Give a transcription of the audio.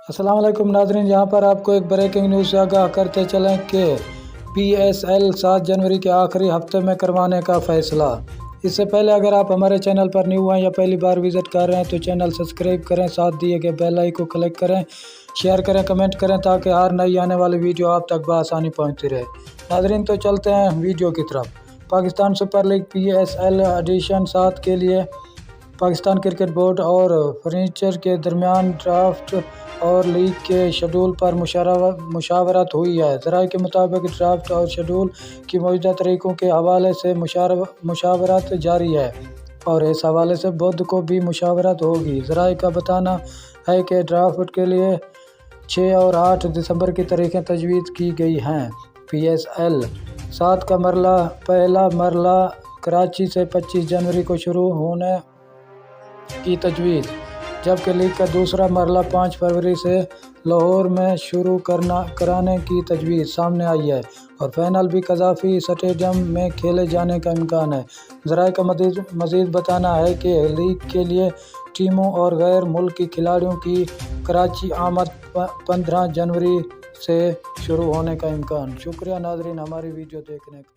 अस्सलाम वालेकुम नाज़रीन, यहाँ पर आपको एक ब्रेकिंग न्यूज़ से आगाह करते चलें कि PSL 7 जनवरी के आखिरी हफ्ते में करवाने का फ़ैसला। इससे पहले अगर आप हमारे चैनल पर न्यू हैं या पहली बार विज़िट कर रहे हैं तो चैनल सब्सक्राइब करें, साथ दिए गए बेल आइकन को क्लिक करें, शेयर करें, कमेंट करें ताकि हर नई आने वाली वीडियो आप तक बआसानी पहुँचती रहे। नाज़रीन तो चलते हैं वीडियो की तरफ। Pakistan super league PSL edition 7 के लिए पाकिस्तान क्रिकेट बोर्ड और फर्नीचर के दरमियान ड्राफ्ट और लीग के शेड्यूल पर मुशावरत हुई है। ज़राए के मुताबिक ड्राफ्ट और शेड्यूल की मौजूदा तरीक़ों के हवाले से मुशावरत जारी है और इस हवाले से बुध को भी मुशावरत होगी। ज़राए का बताना है कि ड्राफ्ट के लिए 6 और 8 दिसंबर की तारीखें तजवीज़ की गई हैं। PSL 7 का पहला मरला कराची से 25 जनवरी को शुरू होने की तजवीज़, जबकि लीग का दूसरा मरला 5 फरवरी से लाहौर में शुरू कराने की तजवीज़ सामने आई है और फाइनल भी कज़ाफ़ी स्टेडियम में खेले जाने का इम्कान है। ज़राए का मज़ीद बताना है कि लीग के लिए टीमों और गैर मुल्की खिलाड़ियों की कराची आमद 15 जनवरी से शुरू होने का इम्कान। शुक्रिया नाज़रीन हमारी वीडियो देखने का।